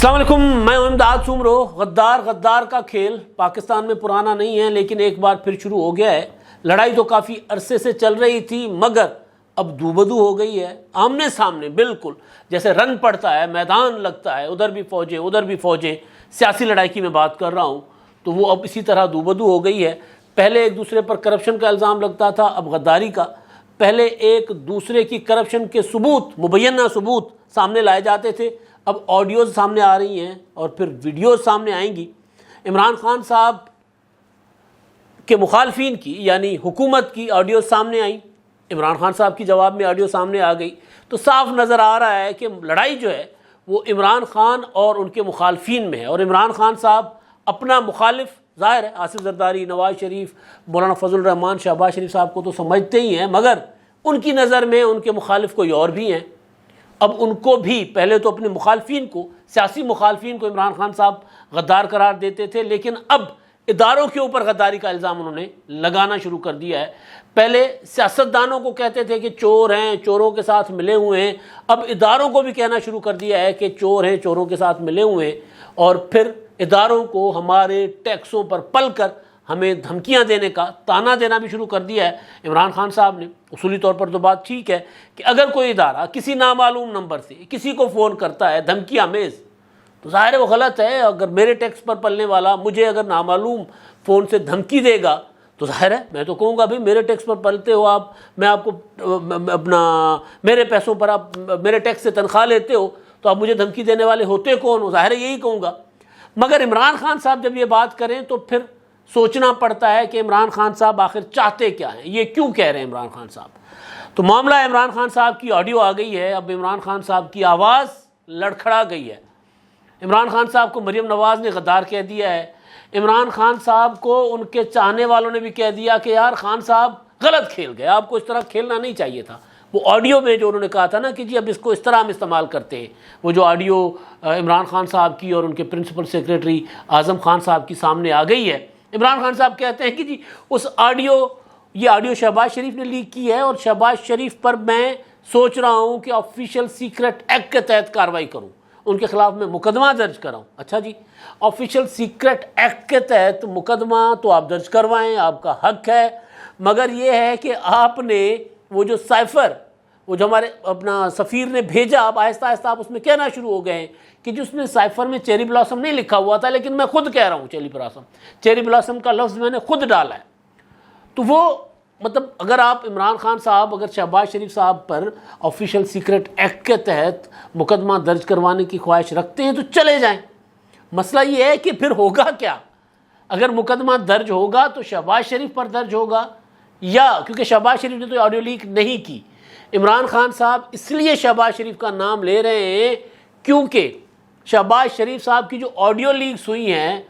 السلام علیکم، میں امداد سومرو۔ غدار کا کھیل پاکستان میں پرانا نہیں ہے، لیکن ایک بار پھر شروع ہو گیا ہے۔ لڑائی تو کافی عرصے سے چل رہی تھی، مگر اب دو بدو ہو گئی ہے، آمنے سامنے، بالکل جیسے رن پڑتا ہے، میدان لگتا ہے، ادھر بھی فوجیں ادھر بھی فوجیں۔ سیاسی لڑائی کی میں بات کر رہا ہوں، تو وہ اب اسی طرح دو بدو ہو گئی ہے۔ پہلے ایک دوسرے پر کرپشن کا الزام لگتا تھا، اب غداری کا۔ پہلے ایک دوسرے کی کرپشن کے ثبوت، مبینہ ثبوت سامنے لائے جاتے تھے، اب آڈیوز سامنے آ رہی ہیں اور پھر ویڈیوز سامنے آئیں گی۔ عمران خان صاحب کے مخالفین کی، یعنی حکومت کی آڈیوز سامنے آئیں، عمران خان صاحب کی جواب میں آڈیو سامنے آ گئی، تو صاف نظر آ رہا ہے کہ لڑائی جو ہے وہ عمران خان اور ان کے مخالفین میں ہے۔ اور عمران خان صاحب اپنا مخالف، ظاہر ہے آصف زرداری، نواز شریف، مولانا فضل الرحمان، شہباز شریف صاحب کو تو سمجھتے ہی ہیں، مگر ان کی نظر میں ان کے مخالف کوئی اور بھی ہیں۔ اب ان کو بھی، پہلے تو اپنے مخالفین کو، سیاسی مخالفین کو عمران خان صاحب غدار قرار دیتے تھے، لیکن اب اداروں کے اوپر غداری کا الزام انہوں نے لگانا شروع کر دیا ہے۔ پہلے سیاستدانوں کو کہتے تھے کہ چور ہیں، چوروں کے ساتھ ملے ہوئے ہیں، اب اداروں کو بھی کہنا شروع کر دیا ہے کہ چور ہیں، چوروں کے ساتھ ملے ہوئے ہیں، اور پھر اداروں کو ہمارے ٹیکسوں پر پل کر ہمیں دھمکیاں دینے کا تانا دینا بھی شروع کر دیا ہے عمران خان صاحب نے۔ اصولی طور پر تو بات ٹھیک ہے کہ اگر کوئی ادارہ کسی نامعلوم نمبر سے کسی کو فون کرتا ہے دھمکی آمیز، تو ظاہر ہے وہ غلط ہے۔ اگر میرے ٹیکس پر پلنے والا مجھے اگر نامعلوم فون سے دھمکی دے گا تو ظاہر ہے میں تو کہوں گا بھائی میرے ٹیکس پر پلتے ہو آپ، میں آپ کو اپنا میرے پیسوں پر آپ میرے ٹیکس سے تنخواہ لیتے ہو، تو آپ مجھے دھمکی دینے والے ہوتے کون ہو؟ ظاہر ہے یہی کہوں گا۔ مگر عمران خان صاحب جب یہ بات کریں تو پھر سوچنا پڑتا ہے کہ عمران خان صاحب آخر چاہتے کیا ہیں، یہ کیوں کہہ رہے ہیں عمران خان صاحب۔ تو معاملہ عمران خان صاحب کی آڈیو آ گئی ہے، اب عمران خان صاحب کی آواز لڑکھڑا گئی ہے۔ عمران خان صاحب کو مریم نواز نے غدار کہہ دیا ہے، عمران خان صاحب کو ان کے چاہنے والوں نے بھی کہہ دیا کہ یار خان صاحب غلط کھیل گئے، آپ کو اس طرح کھیلنا نہیں چاہیے تھا۔ وہ آڈیو میں جو انہوں نے کہا تھا نا کہ جی اب اس کو اس طرح ہم استعمال کرتے ہیں، وہ جو آڈیو عمران خان صاحب کی اور ان کے پرنسپل سیکریٹری اعظم خان صاحب کی سامنے آ گئی ہے۔ عمران خان صاحب کہتے ہیں کہ جی اس یہ آڈیو شہباز شریف نے لیک کی ہے، اور شہباز شریف پر میں سوچ رہا ہوں کہ آفیشیل سیکرٹ ایکٹ کے تحت کارروائی کروں، ان کے خلاف میں مقدمہ درج کراؤں۔ اچھا جی، آفیشیل سیکرٹ ایکٹ کے تحت مقدمہ تو آپ درج کروائیں، آپ کا حق ہے، مگر یہ ہے کہ آپ نے وہ جو سائفر، وہ جو ہمارے اپنا سفیر نے بھیجا، اب آہستہ آہستہ آپ اس میں کہنا شروع ہو گئے ہیں کہ جس نے سائفر میں چیری بلاسم نہیں لکھا ہوا تھا، لیکن میں خود کہہ رہا ہوں چیری بلاسم کا لفظ میں نے خود ڈالا ہے۔ تو وہ مطلب اگر آپ عمران خان صاحب اگر شہباز شریف صاحب پر آفیشیل سیکرٹ ایکٹ کے تحت مقدمہ درج کروانے کی خواہش رکھتے ہیں تو چلے جائیں۔ مسئلہ یہ ہے کہ پھر ہوگا کیا؟ اگر مقدمہ درج ہوگا تو شہباز شریف پر درج ہوگا، یا کیونکہ شہباز شریف نے تو آڈیو لیک نہیں کی، عمران خان صاحب اس لیے شہباز شریف کا نام لے رہے ہیں کیونکہ شہباز شریف صاحب کی جو آڈیو لیکس ہوئی ہیں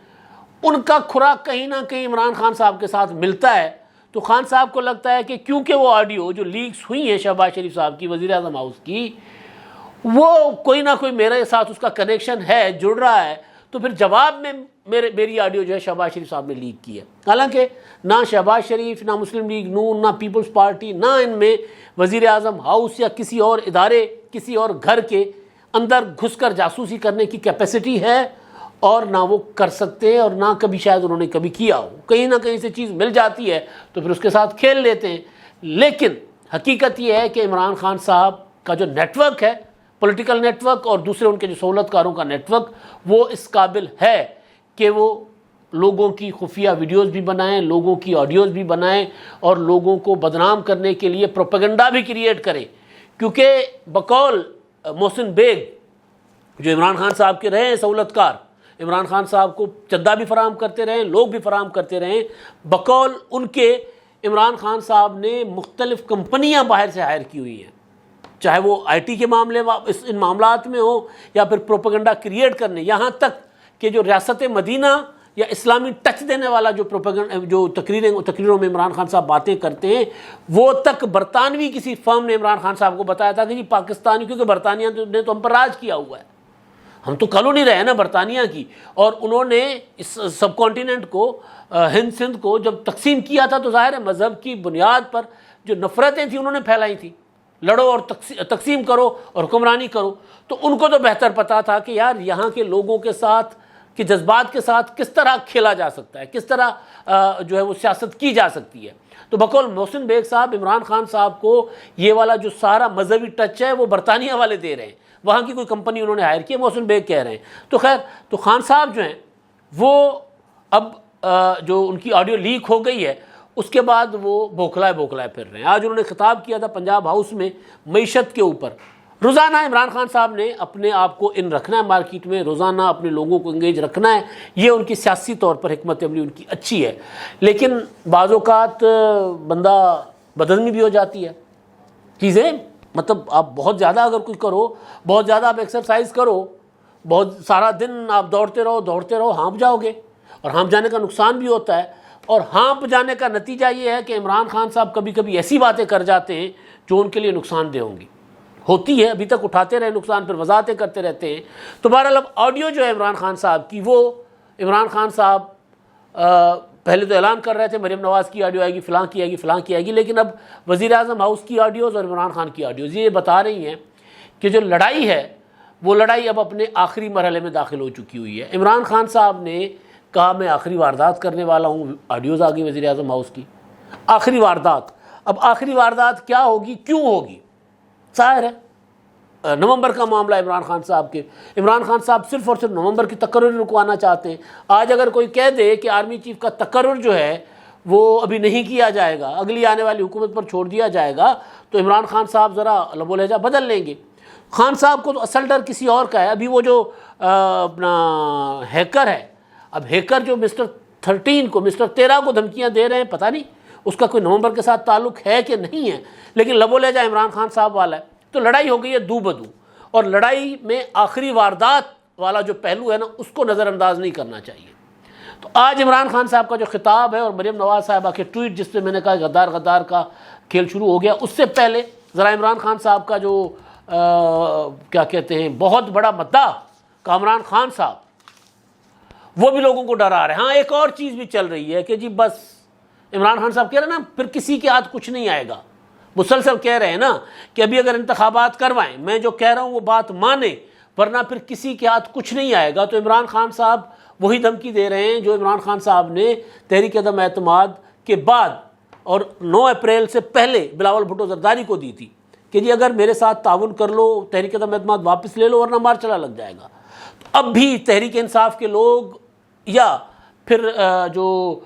ان کا کھرا کہیں نہ کہیں عمران خان صاحب کے ساتھ ملتا ہے۔ تو خان صاحب کو لگتا ہے کہ کیونکہ وہ آڈیو جو لیکس ہوئی ہیں شہباز شریف صاحب کی، وزیر اعظم ہاؤس کی، وہ کوئی نہ کوئی میرے ساتھ اس کا کنیکشن ہے، جڑ رہا ہے، تو پھر جواب میں میری آڈیو جو ہے شہباز شریف صاحب نے لیک کی ہے۔ حالانکہ نہ شہباز شریف، نہ مسلم لیگ نون، نہ پیپلز پارٹی، نہ ان میں وزیر اعظم ہاؤس یا کسی اور ادارے، کسی اور گھر کے اندر گھس کر جاسوسی کرنے کی کیپیسٹی ہے، اور نہ وہ کر سکتے ہیں، اور نہ کبھی شاید انہوں نے کبھی کیا ہو۔ کہیں نہ کہیں سے چیز مل جاتی ہے تو پھر اس کے ساتھ کھیل لیتے ہیں۔ لیکن حقیقت یہ ہے کہ عمران خان صاحب کا جو نیٹ ورک ہے، پولیٹیکل نیٹ ورک، اور دوسرے ان کے جو سہولت کاروں کا نیٹ ورک، وہ اس قابل ہے کہ وہ لوگوں کی خفیہ ویڈیوز بھی بنائیں، لوگوں کی آڈیوز بھی بنائیں، اور لوگوں کو بدنام کرنے کے لیے پروپیگنڈا بھی کریٹ کریں۔ کیونکہ بقول محسن بیگ جو عمران خان صاحب کے رہے ہیں سہولت کار، عمران خان صاحب کو چندہ بھی فراہم کرتے رہے، لوگ بھی فراہم کرتے رہے، بقول ان کے عمران خان صاحب نے مختلف کمپنیاں باہر سے ہائر کی ہوئی ہیں، چاہے وہ آئی ٹی کے معاملے ان معاملات میں ہو، یا پھر پروپیگنڈا کریٹ کرنے، یہاں تک کہ جو ریاست مدینہ یا اسلامی ٹچ دینے والا جو تقریروں میں عمران خان صاحب باتیں کرتے ہیں، وہ تک برطانوی کسی فرم نے عمران خان صاحب کو بتایا تھا کہ جی پاکستانی، کیونکہ برطانیہ نے تو ہم پر راج کیا ہوا ہے، ہم تو کالونی رہے نا برطانیہ کی، اور انہوں نے اس سب کانٹیننٹ کو، ہند سندھ کو جب تقسیم کیا تھا تو ظاہر ہے مذہب کی بنیاد پر جو نفرتیں تھیں انہوں نے پھیلائی تھیں۔ لڑو اور تقسیم کرو اور حکمرانی کرو. تو ان کو تو بہتر پتا تھا کہ یار یہاں کے لوگوں کے ساتھ کہ جذبات کے ساتھ کس طرح کھیلا جا سکتا ہے, کس طرح جو ہے وہ سیاست کی جا سکتی ہے. تو بقول محسن بیگ صاحب, عمران خان صاحب کو یہ والا جو سارا مذہبی ٹچ ہے وہ برطانیہ والے دے رہے ہیں, وہاں کی کوئی کمپنی انہوں نے ہائر کی ہے, محسن بیگ کہہ رہے ہیں. تو خیر, تو خان صاحب جو ہیں وہ اب جو ان کی آڈیو لیک ہو گئی ہے اس کے بعد وہ بوکھلائے پھر رہے ہیں. آج انہوں نے خطاب کیا تھا پنجاب ہاؤس میں معیشت کے اوپر. روزانہ عمران خان صاحب نے اپنے آپ کو ان رکھنا ہے مارکیٹ میں, روزانہ اپنے لوگوں کو انگیج رکھنا ہے, یہ ان کی سیاسی طور پر حکمت عملی ان کی اچھی ہے. لیکن بعض اوقات بندہ بدہضمی بھی ہو جاتی ہے چیزیں, مطلب آپ بہت زیادہ اگر کوئی کرو, بہت زیادہ آپ ایکسرسائز کرو, بہت سارا دن آپ دوڑتے رہو, ہانپ جاؤ گے, اور ہانپ جانے کا نقصان بھی ہوتا ہے. اور ہانپ جانے کا نتیجہ یہ ہے کہ عمران خان صاحب کبھی کبھی ایسی باتیں کر جاتے ہیں جو ان کے لیے نقصان دہ ہوں گی. ہوتی ہے, ابھی تک اٹھاتے رہے نقصان, پھر وضاحتیں کرتے رہتے ہیں. تو بہرحال اب آڈیو جو ہے عمران خان صاحب کی, وہ عمران خان صاحب پہلے تو اعلان کر رہے تھے مریم نواز کی آڈیو آئے گی, فلاں کی آئے گی, لیکن اب وزیر اعظم ہاؤس کی آڈیوز اور عمران خان کی آڈیوز یہ بتا رہی ہیں کہ جو لڑائی ہے وہ لڑائی اب اپنے آخری مرحلے میں داخل ہو چکی ہوئی ہے. عمران خان صاحب نے کہا میں آخری واردات کرنے والا ہوں, آڈیوز آ گئی وزیر اعظم ہاؤس کی, آخری واردات. اب آخری واردات کیا ہوگی, کیوں ہوگی؟ ظاہر ہے نومبر کا معاملہ عمران خان صاحب کے. عمران خان صاحب صرف اور صرف نومبر کی تقرر رکوانا چاہتے ہیں. آج اگر کوئی کہہ دے کہ آرمی چیف کا تقرر جو ہے وہ ابھی نہیں کیا جائے گا, اگلی آنے والی حکومت پر چھوڑ دیا جائے گا, تو عمران خان صاحب ذرا لب و لہجہ بدل لیں گے. خان صاحب کو تو اصل ڈر کسی اور کا ہے. ابھی وہ جو اپنا ہیکر ہے, اب ہیکر جو مسٹر 13 کو, مسٹر 13 کو دھمکیاں دے رہے ہیں, پتہ نہیں اس کا کوئی نومبر کے ساتھ تعلق ہے کہ نہیں ہے, لیکن لب و لہجہ عمران خان صاحب والا ہے. تو لڑائی ہو گئی ہے دو بدو, اور لڑائی میں آخری واردات والا جو پہلو ہے نا اس کو نظر انداز نہیں کرنا چاہیے. تو آج عمران خان صاحب کا جو خطاب ہے اور مریم نواز صاحبہ کے ٹویٹ جس پہ میں نے کہا غدار کا کھیل شروع ہو گیا, اس سے پہلے ذرا عمران خان صاحب کا جو کیا کہتے ہیں بہت بڑا مداح کامران خان صاحب, وہ بھی لوگوں کو ڈرا رہے ہیں. ہاں ایک اور چیز بھی چل رہی ہے کہ جی بس عمران خان صاحب کہہ رہے ہیں نا پھر کسی کے ہاتھ کچھ نہیں آئے گا, مسلسل کہہ رہے ہیں نا کہ ابھی اگر انتخابات کروائیں, میں جو کہہ رہا ہوں وہ بات مانیں, ورنہ پھر کسی کے ہاتھ کچھ نہیں آئے گا. تو عمران خان صاحب وہی دھمکی دے رہے ہیں جو عمران خان صاحب نے تحریک عدم اعتماد کے بعد اور 9 اپریل سے پہلے بلاول بھٹو زرداری کو دی تھی کہ جی اگر میرے ساتھ تعاون کر لو, تحریک عدم اعتماد واپس لے لو, ورنہ مار چلا لگ جائے گا. اب بھی تحریک انصاف کے لوگ یا پھر جو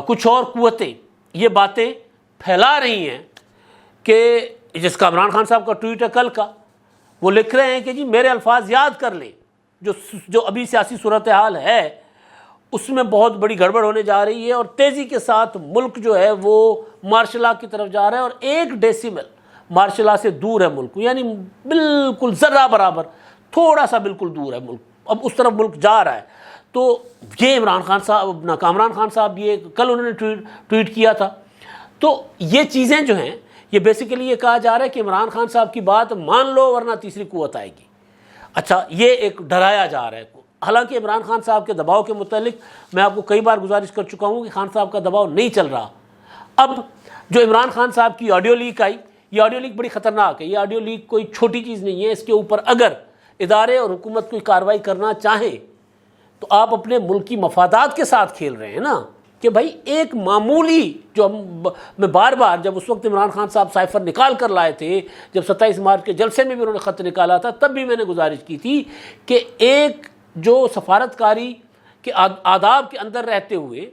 کچھ اور قوتیں یہ باتیں پھیلا رہی ہیں کہ جس کا عمران خان صاحب کا ٹویٹ ہے کل کا, وہ لکھ رہے ہیں کہ جی میرے الفاظ یاد کر لیں, جو ابھی سیاسی صورتحال ہے اس میں بہت بڑی گڑبڑ ہونے جا رہی ہے, اور تیزی کے ساتھ ملک جو ہے وہ مارشل لا کی طرف جا رہا ہے, اور 1 ڈیسیمل مارشل لا سے دور ہے ملک, یعنی بالکل ذرہ برابر, تھوڑا سا بالکل دور ہے ملک, اب اس طرف ملک جا رہا ہے. تو یہ عمران خان صاحب, کامران خان صاحب, یہ کل انہوں نے ٹویٹ کیا تھا. تو یہ چیزیں جو ہیں یہ بیسیکلی یہ کہا جا رہا ہے کہ عمران خان صاحب کی بات مان لو ورنہ تیسری قوت آئے گی. اچھا, یہ ایک ڈرایا جا رہا ہے. حالانکہ عمران خان صاحب کے دباؤ کے متعلق میں آپ کو کئی بار گزارش کر چکا ہوں کہ خان صاحب کا دباؤ نہیں چل رہا. اب جو عمران خان صاحب کی آڈیو لیک آئی, یہ آڈیو لیک بڑی خطرناک ہے. یہ آڈیو لیک کوئی چھوٹی چیز نہیں ہے. اس کے اوپر اگر ادارے اور حکومت کوئی کارروائی کرنا چاہیں تو آپ اپنے ملک کی مفادات کے ساتھ کھیل رہے ہیں نا, کہ بھائی ایک معمولی جو میں بار بار جب اس وقت عمران خان صاحب سائفر نکال کر لائے تھے, جب 27 مارچ کے جلسے میں بھی انہوں نے خط نکالا تھا, تب بھی میں نے گزارش کی تھی کہ ایک جو سفارتکاری کے آداب کے اندر رہتے ہوئے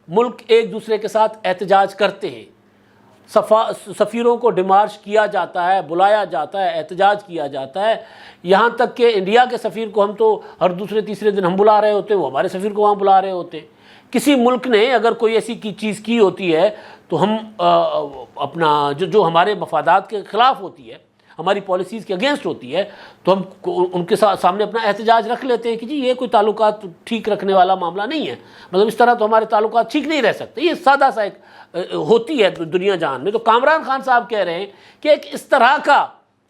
ملک ایک دوسرے کے ساتھ احتجاج کرتے ہیں, سفیروں کو ڈیمارش کیا جاتا ہے, بلایا جاتا ہے, احتجاج کیا جاتا ہے, یہاں تک کہ انڈیا کے سفیر کو ہم تو ہر دوسرے تیسرے دن ہم بلا رہے ہوتے ہیں, وہ ہمارے سفیر کو وہاں بلا رہے ہوتے ہیں. کسی ملک نے اگر کوئی ایسی چیز کی ہوتی ہے تو ہم اپنا جو ہمارے مفادات کے خلاف ہوتی ہے, ہماری پالیسیز کے اگینسٹ ہوتی ہے, تو ہم ان کے سامنے اپنا احتجاج رکھ لیتے ہیں کہ جی یہ کوئی تعلقات ٹھیک رکھنے والا معاملہ نہیں ہے, مطلب اس طرح تو ہمارے تعلقات ٹھیک نہیں رہ سکتے. یہ سادہ سا ایک ہوتی ہے دنیا جہان میں. تو کامران خان صاحب کہہ رہے ہیں کہ ایک اس طرح کا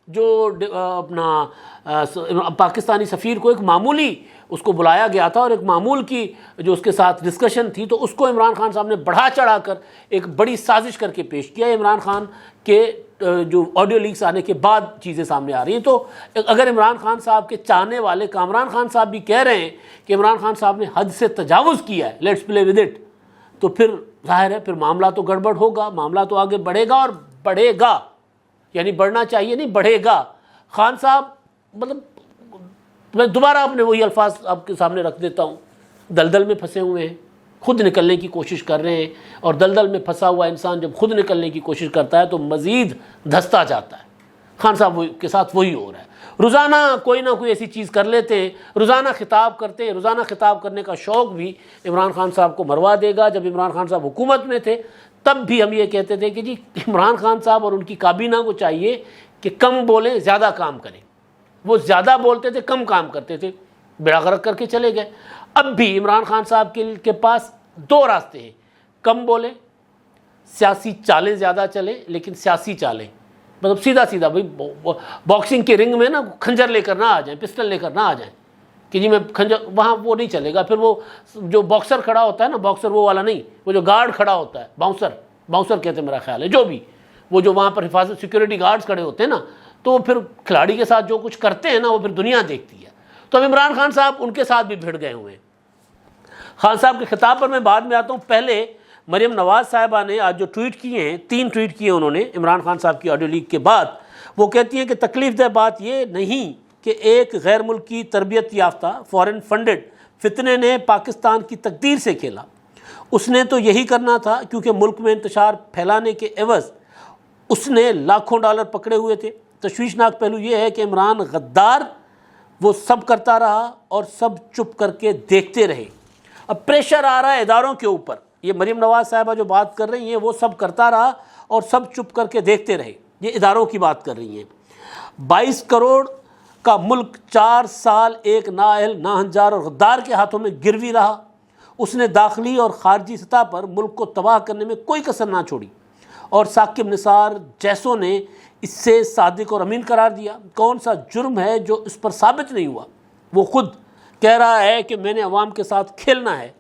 جو اپنا پاکستانی سفیر کو ایک معمولی اس کو بلایا گیا تھا اور ایک معمول کی جو اس کے ساتھ ڈسکشن تھی, تو اس کو عمران خان صاحب نے بڑھا چڑھا کر ایک بڑی سازش کر کے پیش کیا. عمران خان کے جو آڈیو لیکس آنے کے بعد چیزیں سامنے آ رہی ہیں. تو اگر عمران خان صاحب کے چاہنے والے کامران خان صاحب بھی کہہ رہے ہیں کہ عمران خان صاحب نے حد سے تجاوز کیا ہے, لیٹس پلے ود اٹ, تو پھر ظاہر ہے پھر معاملہ تو گڑبڑ ہوگا, معاملہ تو آگے بڑھے گا, اور بڑھے گا, یعنی بڑھنا چاہیے نہیں, بڑھے گا. خان صاحب مطلب میں دوبارہ اپنے وہی الفاظ آپ کے سامنے رکھ دیتا ہوں, دلدل میں پھنسے ہوئے ہیں, خود نکلنے کی کوشش کر رہے ہیں, اور دلدل میں پھنسا ہوا انسان جب خود نکلنے کی کوشش کرتا ہے تو مزید دھستا جاتا ہے. خان صاحب کے ساتھ وہی ہو رہا ہے. روزانہ کوئی نہ کوئی ایسی چیز کر لیتے ہیں, روزانہ خطاب کرتے ہیں. روزانہ خطاب کرنے کا شوق بھی عمران خان صاحب کو مروا دے گا. جب عمران خان صاحب حکومت میں تھے تب بھی ہم یہ کہتے تھے کہ جی عمران خان صاحب اور ان کی کابینہ کو چاہیے کہ کم بولیں زیادہ کام کریں. وہ زیادہ بولتے تھے, کم کام کرتے تھے, بیڑا غرق کر کے چلے گئے. اب بھی عمران خان صاحب کے پاس دو راستے ہیں, کم بولیں, سیاسی چالیں زیادہ چلیں, لیکن سیاسی چالیں مطلب سیدھا سیدھا, بھائی باکسنگ کے رنگ میں نا کھنجر لے کر نہ آ جائیں, پسٹل لے کر نہ آ جائیں کہ جی میں کھنجر, وہاں وہ نہیں چلے گا. پھر وہ جو باکسر کھڑا ہوتا ہے نا, باکسر وہ والا نہیں, وہ جو گارڈ کھڑا ہوتا ہے, باؤنسر کہتے ہیں میرا خیال ہے, جو بھی وہ جو وہاں پر حفاظت سیکورٹی گارڈز کھڑے ہوتے ہیں نا, تو وہ پھر کھلاڑی کے ساتھ جو کچھ کرتے ہیں نا وہ پھر دنیا دیکھتی ہے. تو اب عمران خان صاحب ان کے ساتھ بھی بھیڑ گئے ہوئے ہیں. خان صاحب کے خطاب پر میں بعد میں آتا ہوں. پہلے مریم نواز صاحبہ نے آج جو ٹویٹ کیے ہیں, 3 ٹویٹ کیے انہوں نے عمران خان صاحب کی آڈیو لیک کے بعد. وہ کہتی ہیں کہ تکلیف دہ بات یہ نہیں کہ ایک غیر ملکی تربیت یافتہ فورن فنڈڈ فتنے نے پاکستان کی تقدیر سے کھیلا. اس نے تو یہی کرنا تھا کیونکہ ملک میں انتشار پھیلانے کے عوض اس نے لاکھوں ڈالر پکڑے ہوئے تھے. تشویشناک پہلو یہ ہے کہ عمران غدار وہ سب کرتا رہا اور سب چپ کر کے دیکھتے رہے. اب پریشر آ رہا ہے اداروں کے اوپر. یہ مریم نواز صاحبہ جو بات کر رہی ہیں وہ سب کرتا رہا اور سب چپ کر کے دیکھتے رہے, یہ اداروں کی بات کر رہی ہیں. 22 کروڑ کا ملک 4 سال ایک نااہل, ناہنجار اور غدار کے ہاتھوں میں گروی رہا. اس نے داخلی اور خارجی سطح پر ملک کو تباہ کرنے میں کوئی کسر نہ چھوڑی, اور ثاقب نثار جیسوں نے اس سے صادق اور امین قرار دیا. کون سا جرم ہے جو اس پر ثابت نہیں ہوا؟ وہ خود کہہ رہا ہے کہ میں نے عوام کے ساتھ کھیلنا ہے.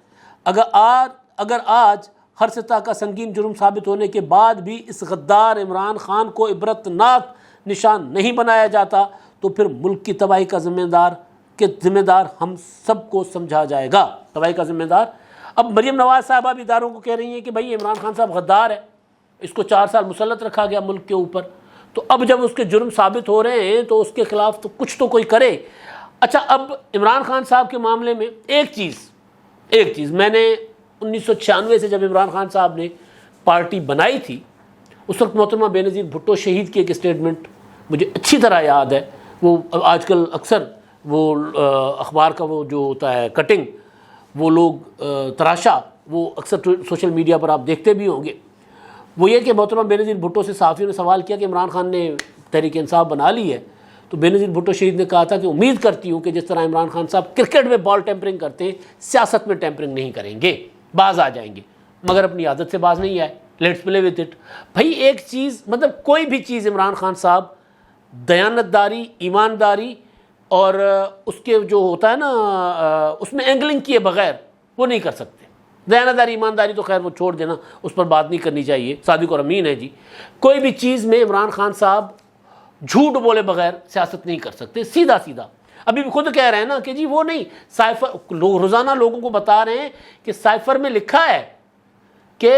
اگر آج ہر سطح کا سنگین جرم ثابت ہونے کے بعد بھی اس غدار عمران خان کو عبرتناک نشان نہیں بنایا جاتا تو پھر ملک کی تباہی کا ذمہ دار ہم سب کو سمجھا جائے گا. تباہی کا ذمہ دار. اب مریم نواز صاحبہ بھی اداروں کو کہہ رہی ہیں کہ بھائی عمران خان صاحب غدار ہے, اس کو 4 سال مسلط رکھا گیا ملک کے اوپر, تو اب جب اس کے جرم ثابت ہو رہے ہیں تو اس کے خلاف تو کچھ تو کوئی کرے. اچھا, اب عمران خان صاحب کے معاملے میں ایک چیز میں نے 1996 سے جب عمران خان صاحب نے پارٹی بنائی تھی, اس وقت محترمہ بے نظیر بھٹو شہید کی ایک اسٹیٹمنٹ مجھے اچھی طرح یاد ہے. وہ آج کل اکثر وہ اخبار کا وہ جو ہوتا ہے کٹنگ, وہ لوگ تراشا, وہ اکثر سوشل میڈیا پر آپ دیکھتے بھی ہوں گے. وہ یہ کہ محترمہ بے نظیر بھٹو سے صحافیوں نے سوال کیا کہ عمران خان نے تحریک انصاف بنا لی ہے, تو بے نظیر بھٹو شہید نے کہا تھا کہ امید کرتی ہوں کہ جس طرح عمران خان صاحب کرکٹ میں بال ٹیمپرنگ کرتے ہیں, سیاست میں ٹیمپرنگ نہیں کریں گے, باز آ جائیں گے. مگر اپنی عادت سے باز نہیں آئے. Let's play with it. بھائی ایک چیز مطلب کوئی بھی چیز عمران خان صاحب دیانتداری, ایمانداری اور اس کے جو ہوتا ہے نا اس میں اینگلنگ کیے بغیر وہ نہیں کر سکتے. دیانتداری ایمانداری تو خیر وہ چھوڑ دینا, اس پر بات نہیں کرنی چاہیے, صادق اور امین ہے جی. کوئی بھی چیز میں عمران خان صاحب جھوٹ بولے بغیر سیاست نہیں کر سکتے, سیدھا. ابھی بھی خود کہہ رہے ہیں نا کہ جی وہ نہیں, سائفر روزانہ لوگوں کو بتا رہے ہیں کہ سائفر میں لکھا ہے کہ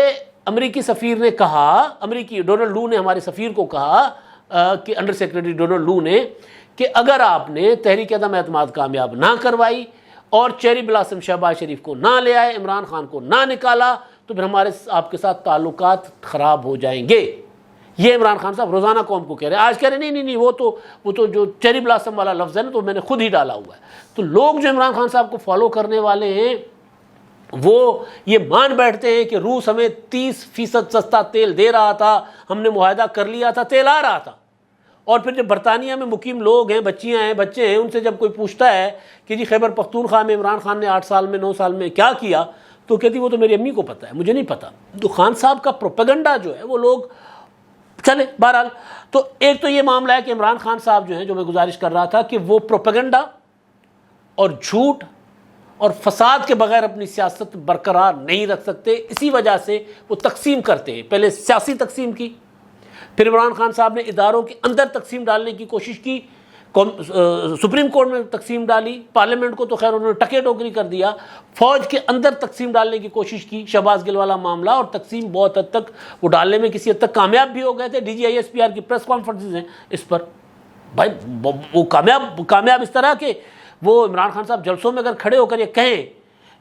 امریکی سفیر نے کہا, امریکی ڈونلڈ لو نے ہمارے سفیر کو کہا کہ انڈر سیکرٹری ڈونلڈ لو نے, کہ اگر آپ نے تحریک عدم اعتماد کامیاب نہ کروائی اور چیری بلاسم شہباز شریف کو نہ لے آئے, عمران خان کو نہ نکالا, تو پھر ہمارے آپ کے ساتھ تعلقات خراب ہو جائیں گے. یہ عمران خان صاحب روزانہ قوم کو کہہ رہے ہیں. آج کہہ رہے نہیں وہ تو جو چیری بلاسم والا لفظ ہے نا تو میں نے خود ہی ڈالا ہوا ہے. تو لوگ جو عمران خان صاحب کو فالو کرنے والے ہیں وہ یہ مان بیٹھتے ہیں کہ روس ہمیں 30% سستا تیل دے رہا تھا, ہم نے معاہدہ کر لیا تھا, تیل آ رہا تھا. اور پھر جب برطانیہ میں مقیم لوگ ہیں, بچیاں ہیں, بچے ہیں, ان سے جب کوئی پوچھتا ہے کہ جی خیبر پختونخوا میں عمران خان نے 8 سال میں 9 سال میں کیا کیا, تو کہتی وہ تو میری امی کو پتہ ہے, مجھے نہیں پتہ. تو خان صاحب کا پروپیگنڈا جو ہے وہ لوگ چلے بہرحال. تو ایک تو یہ معاملہ ہے کہ عمران خان صاحب جو ہیں, جو میں گزارش کر رہا تھا کہ وہ پروپیگنڈا اور جھوٹ اور فساد کے بغیر اپنی سیاست برقرار نہیں رکھ سکتے. اسی وجہ سے وہ تقسیم کرتے ہیں, پہلے سیاسی تقسیم کی, پھر عمران خان صاحب نے اداروں کے اندر تقسیم ڈالنے کی کوشش کی، سپریم کورٹ میں تقسیم ڈالی، پارلیمنٹ کو تو خیر انہوں نے ٹکے ٹوکری کر دیا، فوج کے اندر تقسیم ڈالنے کی کوشش کی، شہباز گل والا معاملہ، اور تقسیم بہت حد تک وہ ڈالنے میں کسی حد تک کامیاب بھی ہو گئے تھے۔ D G I S P R کی پریس کانفرنسز ہیں اس پر، بھائی وہ کامیاب اس طرح کہ وہ عمران خان صاحب جلسوں میں اگر کھڑے ہو کر یہ کہیں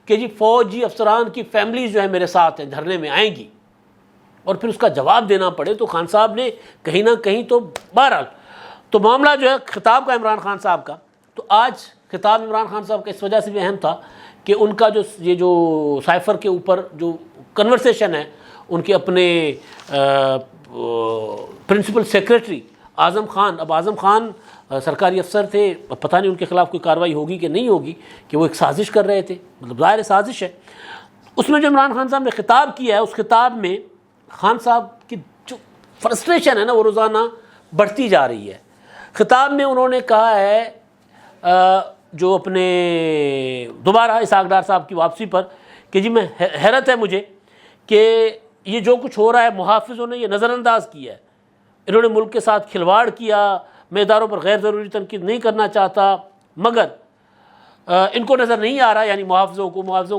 کہ جی فوجی افسران کی فیملیز جو ہیں میرے ساتھ ہیں، دھرنے میں آئیں گی، اور پھر اس کا جواب دینا پڑے، تو خان صاحب نے کہیں نہ کہیں تو بہرحال تو معاملہ جو ہے خطاب کا عمران خان صاحب کا، تو آج خطاب عمران خان صاحب کا اس وجہ سے بھی اہم تھا کہ ان کا یہ جو سائفر کے اوپر جو کنورسیشن ہے ان کے اپنے پرنسپل سیکریٹری اعظم خان، اب اعظم خان سرکاری افسر تھے، اب پتہ نہیں ان کے خلاف کوئی کارروائی ہوگی کہ نہیں ہوگی، کہ وہ ایک سازش کر رہے تھے، مطلب ظاہر سازش ہے۔ اس میں جو عمران خان صاحب نے خطاب کیا ہے، اس خطاب میں خان صاحب کی جو فرسٹریشن ہے نا وہ روزانہ بڑھتی جا رہی ہے۔ خطاب میں انہوں نے کہا ہے جو اپنے دوبارہ اسحاق ڈار صاحب کی واپسی پر کہ جی میں حیرت ہے مجھے کہ یہ جو کچھ ہو رہا ہے محافظوں نے یہ نظر انداز کیا ہے، انہوں نے ملک کے ساتھ کھلواڑ کیا، میں اداروں پر غیر ضروری تنقید نہیں کرنا چاہتا، مگر ان کو نظر نہیں آ رہا، یعنی محافظوں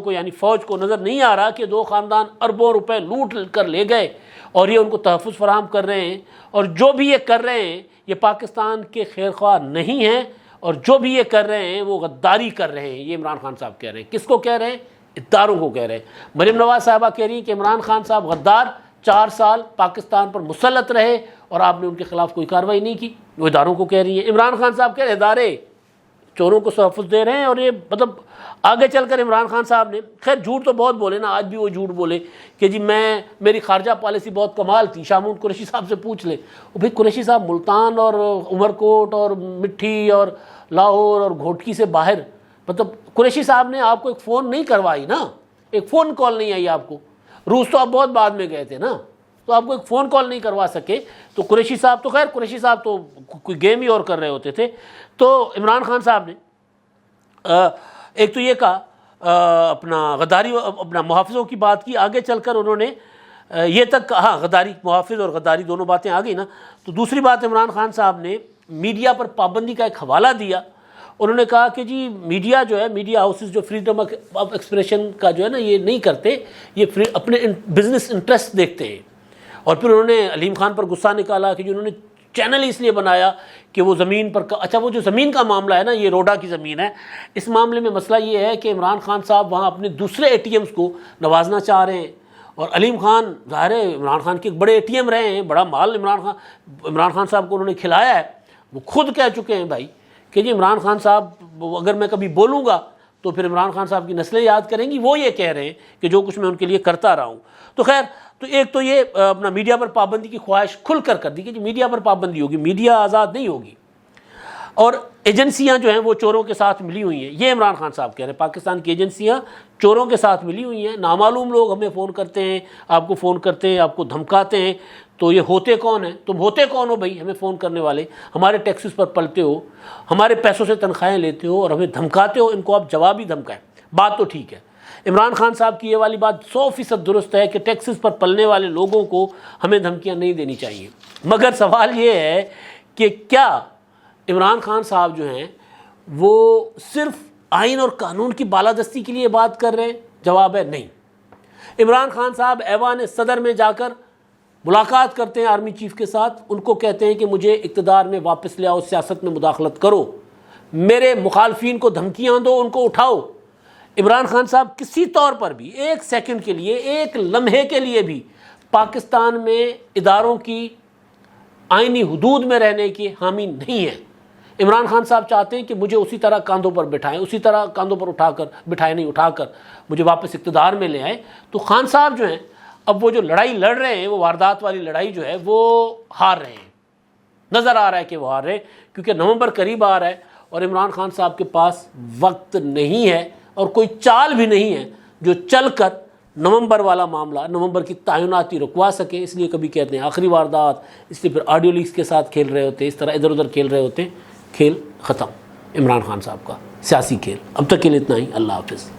کو یعنی فوج کو نظر نہیں آ رہا کہ دو خاندان اربوں روپے لوٹ کر لے گئے اور یہ ان کو تحفظ فراہم کر رہے ہیں، اور جو بھی یہ کر رہے ہیں یہ پاکستان کے خیر خواہ نہیں ہیں، اور جو بھی یہ کر رہے ہیں وہ غداری کر رہے ہیں۔ یہ عمران خان صاحب کہہ رہے ہیں۔ کس کو کہہ رہے ہیں؟ اداروں کو کہہ رہے ہیں۔ مریم نواز صاحبہ کہہ رہی ہیں کہ عمران خان صاحب غدار، 4 سال پاکستان پر مسلط رہے اور آپ نے ان کے خلاف کوئی کارروائی نہیں کی، وہ اداروں کو کہہ رہی ہیں۔ عمران خان صاحب کہہ رہے ہیں ادارے چوروں کو تحفظ دے رہے ہیں، اور یہ مطلب آگے چل کر عمران خان صاحب نے خیر جھوٹ تو بہت بولے نا، آج بھی وہ جھوٹ بولے کہ جی میری خارجہ پالیسی بہت کمال تھی، شامون قریشی صاحب سے پوچھ لیں۔ وہ بھائی قریشی صاحب ملتان اور عمرکوٹ اور مٹھی اور لاہور اور گھوٹکی سے باہر، مطلب قریشی صاحب نے آپ کو ایک فون نہیں کروائی نا، ایک فون کال نہیں آئی آپ کو، روس تو آپ بہت بعد میں گئے تھے نا، تو آپ کو ایک فون کال نہیں کروا سکے، تو قریشی صاحب تو خیر قریشی صاحب تو کوئی گیم ہی اور کر رہے ہوتے تھے۔ تو عمران خان صاحب نے ایک تو یہ کہا اپنا غداری، اپنا محافظوں کی بات کی، آگے چل کر انہوں نے یہ تک کہا، ہاں غداری، محافظ اور غداری دونوں باتیں آ گئی نا، تو دوسری بات عمران خان صاحب نے میڈیا پر پابندی کا ایک حوالہ دیا۔ انہوں نے کہا کہ جی میڈیا جو ہے، میڈیا ہاؤسز جو فریڈم آف ایکسپریشن کا جو ہے نا یہ نہیں کرتے، یہ اپنے بزنس انٹرسٹ دیکھتے ہیں۔ اور پھر انہوں نے علیم خان پر غصہ نکالا کہ جو انہوں نے چینل اس لیے بنایا کہ وہ زمین پر اچھا وہ جو زمین کا معاملہ ہے نا، یہ روڈا کی زمین ہے، اس معاملے میں مسئلہ یہ ہے کہ عمران خان صاحب وہاں اپنے دوسرے اے ٹی ایمز کو نوازنا چاہ رہے ہیں، اور علیم خان ظاہر ہے عمران خان کے ایک بڑے اے ٹی ایم رہے ہیں، بڑا مال عمران خان صاحب کو انہوں نے کھلایا ہے۔ وہ خود کہہ چکے ہیں بھائی کہ جی عمران خان صاحب اگر میں کبھی بولوں گا تو پھر عمران خان صاحب کی نسلیں یاد کریں گی، وہ یہ کہہ رہے ہیں کہ جو کچھ میں ان کے لیے کرتا رہا ہوں۔ تو خیر تو ایک تو یہ اپنا میڈیا پر پابندی کی خواہش کھل کر دی کہ جی میڈیا پر پابندی ہوگی، میڈیا آزاد نہیں ہوگی، اور ایجنسیاں جو ہیں وہ چوروں کے ساتھ ملی ہوئی ہیں۔ یہ عمران خان صاحب کہہ رہے ہیں پاکستان کی ایجنسیاں چوروں کے ساتھ ملی ہوئی ہیں، نامعلوم لوگ ہمیں فون کرتے ہیں، آپ کو فون کرتے ہیں، آپ کو دھمکاتے ہیں، تو یہ ہوتے کون ہیں؟ تم ہوتے کون ہو بھائی ہمیں فون کرنے والے؟ ہمارے ٹیکسز پر پلتے ہو، ہمارے پیسوں سے تنخواہیں لیتے ہو اور ہمیں دھمکاتے ہو، ان کو آپ جواب ہی دھمکائیں۔ بات تو ٹھیک ہے، عمران خان صاحب کی یہ والی بات 100% درست ہے کہ ٹیکسز پر پلنے والے لوگوں کو ہمیں دھمکیاں نہیں دینی چاہیے، مگر سوال یہ ہے کہ کیا عمران خان صاحب جو ہیں وہ صرف آئین اور قانون کی بالادستی کے لیے بات کر رہے ہیں؟ جواب ہے نہیں۔ عمران خان صاحب ایوان صدر میں جا کر ملاقات کرتے ہیں آرمی چیف کے ساتھ، ان کو کہتے ہیں کہ مجھے اقتدار میں واپس لے آؤ، سیاست میں مداخلت کرو، میرے مخالفین کو دھمکیاں دو، ان کو اٹھاؤ۔ عمران خان صاحب کسی طور پر بھی ایک سیکنڈ کے لیے، ایک لمحے کے لیے بھی پاکستان میں اداروں کی آئینی حدود میں رہنے کے حامی نہیں ہیں۔ عمران خان صاحب چاہتے ہیں کہ مجھے اسی طرح کاندھوں پر بٹھائیں، اسی طرح کاندھوں پر اٹھا کر مجھے واپس اقتدار میں لے آئیں۔ تو خان صاحب جو ہیں اب وہ جو لڑائی لڑ رہے ہیں، وہ واردات والی لڑائی جو ہے وہ ہار رہے ہیں، نظر آ رہا ہے کہ وہ ہار رہے ہیں، کیونکہ نومبر قریب آ رہا ہے اور عمران خان صاحب کے پاس وقت نہیں ہے اور کوئی چال بھی نہیں ہے جو چل کر نومبر والا معاملہ، نومبر کی تعیناتی رکوا سکے۔ اس لیے کبھی کہتے ہیں آخری واردات، اس لیے پھر آڈیو لیکس کے ساتھ کھیل رہے ہوتے، اس طرح ادھر ادھر کھیل رہے ہوتے، کھیل ختم عمران خان صاحب کا سیاسی کھیل۔ اب تک کے لیے اتنا ہی، اللہ حافظ۔